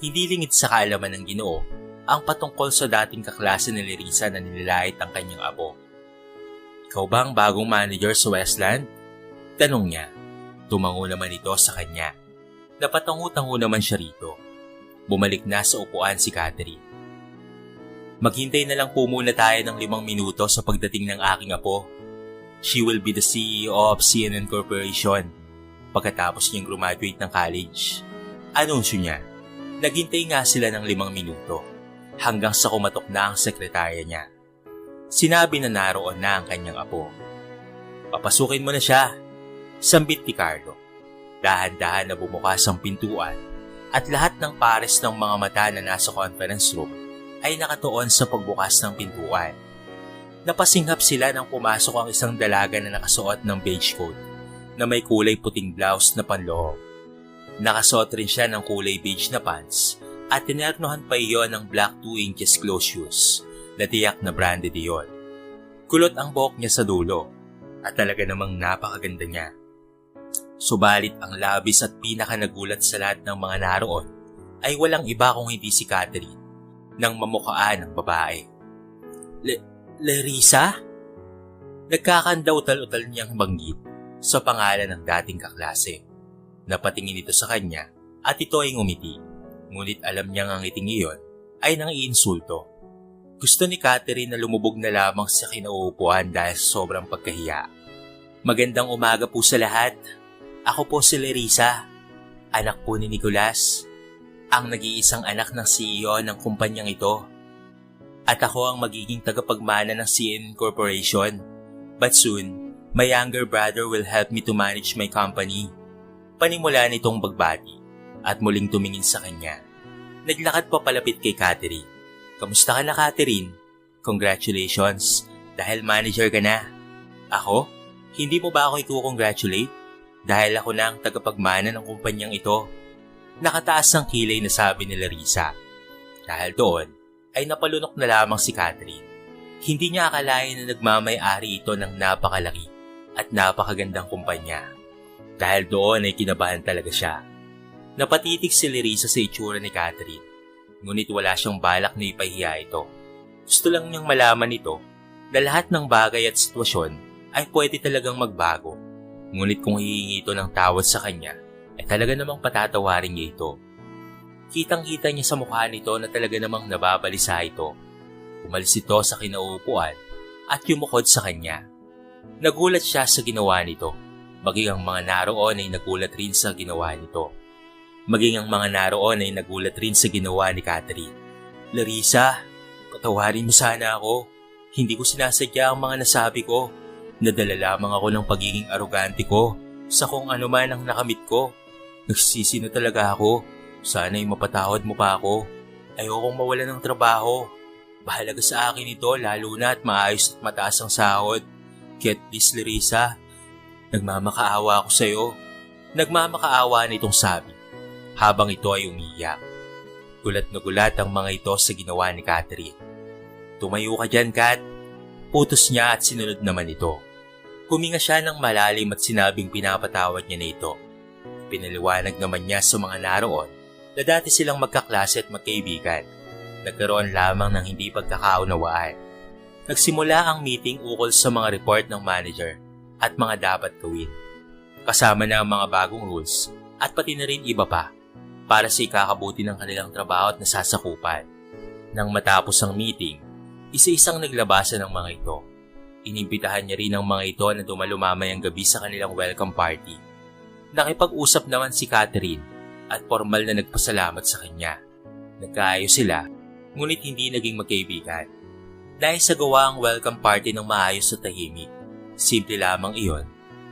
Hindi lingid sa kaalaman ng Ginoo ang patungkol sa dating kaklase ni Larissa na nilalait ang kanyang apo. Ikaw ba ang bagong manager sa Westland? Tanong niya. Tumango naman ito sa kanya. Napatango-tango naman siya rito. Bumalik na sa upuan si Catherine. Maghintay na lang po muna tayo ng 5 minuto sa pagdating ng aking apo. She will be the CEO of CNN Corporation pagkatapos niyang graduate ng college. Anunsyo niya. Naghintay nga sila ng 5 minuto hanggang sa kumatok na ang sekretarya niya. Sinabi na naroon na ang kanyang apo. Papasukin mo na siya, sambit ni Carlo. Dahan-dahan na bumukas ang pintuan at lahat ng pares ng mga mata na nasa conference room ay nakatuon sa pagbukas ng pintuan. Napasinghap sila nang pumasok ang isang dalaga na nakasuot ng beige coat na may kulay puting blouse na panloob. Nakasuot rin siya ng kulay beige na pants at tinernohan pa iyon ng black 2 inches close shoes na tiyak na branded iyon. Kulot ang buhok niya sa dulo at talaga namang napakaganda niya. Subalit ang labis at pinakanagulat sa lahat ng mga naroon ay walang iba kung hindi si Catherine nang mamukhaan ng babae. Larissa? Nagkakandaw-tal-utal niyang banggit sa pangalan ng dating kaklase. Napatingin ito sa kanya at ito ay ngumiti. Ngunit alam niyang ang ngiting iyon ay nang iinsulto. Gusto ni Catherine na lumubog na lamang sa kinauupuan dahil sa sobrang pagkahiya. Magandang umaga po sa lahat. Ako po si Larissa, anak po ni Nicolas, ang nag-iisang anak ng CEO ng kumpanyang ito. At ako ang magiging tagapagmana ng CNN Corporation. But soon, my younger brother will help me to manage my company. Panimula nitong bagbati at muling tumingin sa kanya. Naglakad pa palapit kay Catherine. Kamusta ka na, Catherine? Congratulations, dahil manager ka na. Ako? Hindi mo ba ako i-congratulate? Dahil ako na ang tagapagmana ng kumpanyang ito. Nakataas ang kilay na sabi ni Larissa. Dahil doon, ay napalunok na lamang si Catherine. Hindi niya akalain na nagmamay-ari ito ng napakalaki at napakagandang kumpanya. Dahil doon ay kinabahan talaga siya. Napatitig si Larissa sa itsura ni Catherine, ngunit wala siyang balak na ipahiya ito. Gusto lang niyang malaman ito na lahat ng bagay at sitwasyon ay pwede talagang magbago. Ngunit kung hihingi ito ng tawad sa kanya, ay talaga namang patatawarin niya ito. Kitang-kita niya sa mukha nito na talaga namang nababalisa ito. Umalis ito sa kinauupuan at yumukod sa kanya. Nagulat siya sa ginawa nito. Maging ang mga naroon ay nagulat rin sa ginawa nito. Maging ang mga naroon ay nagulat rin sa ginawa ni Catherine. Larissa, patawarin mo sana ako. Hindi ko sinasadya ang mga nasabi ko. Nadala lamang ako ng pagiging arogante ko sa kung ano man ang nakamit ko. Nagsisi na talaga ako. Sana'y mapatawad mo pa ako. Ayokong mawalan ng trabaho. Bahalaga sa akin ito lalo na at maayos at mataas ang sahod. Kaya please, Larissa, nagmamakaawa ako sa'yo. Nagmamakaawa nitong sabi habang ito ay umiiyak. Gulat na gulat ang mga ito sa ginawa ni Catherine. Tumayo ka dyan, Kat. Putos niya at sinunod naman ito. Huminga siya ng malalim at sinabing pinapatawad niya na ito. Pinaliwanag naman niya sa mga naroon na dati silang magkaklase at magkaibigan. Nagkaroon lamang ng hindi pagkakaunawaan. Nagsimula ang meeting ukol sa mga report ng manager at mga dapat gawin. Kasama na ang mga bagong rules at pati na rin iba pa para sa ikakabuti ng kanilang trabaho at nasasakupan. Nang matapos ang meeting, isa-isang naglabasan ng mga ito. Inimbitahan niya rin ang mga ito na dumalo mamayang gabi sa kanilang welcome party. Nakipag-usap naman si Catherine at formal na nagpasalamat sa kanya. Nagkaayos sila, ngunit hindi naging magkaibigan. Dahil sa gawa ang welcome party ng maayos at tahimik, simple lamang iyon,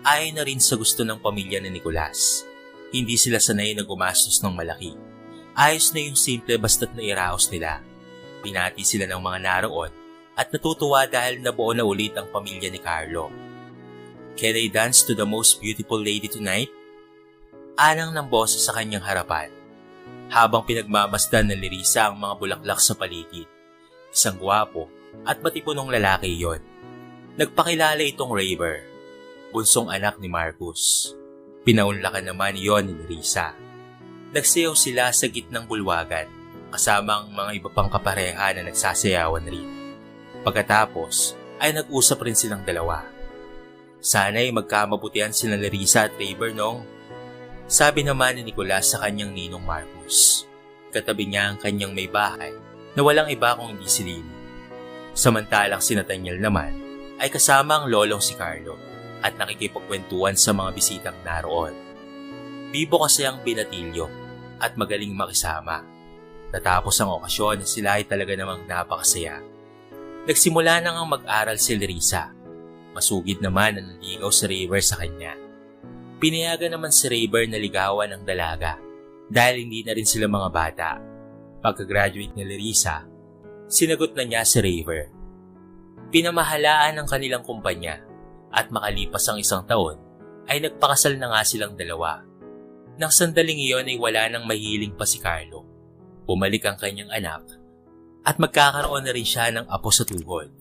ayon na rin sa gusto ng pamilya ni Nicolas. Hindi sila sanay na gumastos ng malaki. Ayos na yung simple basta't nairaos nila. Pinati sila ng mga naroon at natutuwa dahil nabuo na ulit ang pamilya ni Carlo. Can I dance to the most beautiful lady tonight? Anang ng boses sa kanyang harapan, habang pinagmamasdan ng Larissa ang mga bulaklak sa paligid. Isang gwapo at matipunong lalaki iyon. Nagpakilala itong Raver, bunsong anak ni Marcus. Pinaunlakan naman iyon ni Larissa. Nagsayaw sila sa gitnang bulwagan, kasama ang mga iba pang kapareha na nagsasayawan rin. Pagkatapos ay nag-usap rin silang dalawa. Sana'y magkamabutihan sila Larissa at Raver nong. Sabi naman ni Nicolas sa kanyang ninong Marcus. katabi niya ang kanyang may bahay na walang iba kung hindi si Lily. Samantalang si Nathaniel naman ay kasama ang lolong si Carlo at nakikipagkwentuhan sa mga bisitang naroon. Bibo kasi ang binatilyo at magaling makisama. Natapos ang okasyon, sila ay talaga namang napakasaya. Nagsimula na ngang mag-aral si Larissa. Masugid naman ang naligaw si Raver sa kanya. Pinayagan naman si Raver na ligawan ng dalaga dahil hindi na rin sila mga bata. Pagka-graduate ni Larissa, sinagot na niya si Raver. Pinamahalaan ng kanilang kumpanya at makalipas ang 1 taon ay nagpakasal na nga silang dalawa. Nang sandaling iyon ay wala nang mahiling pa si Carlo. Bumalik ang kanyang anak at magkakaroon na rin siya ng apo sa tuhod.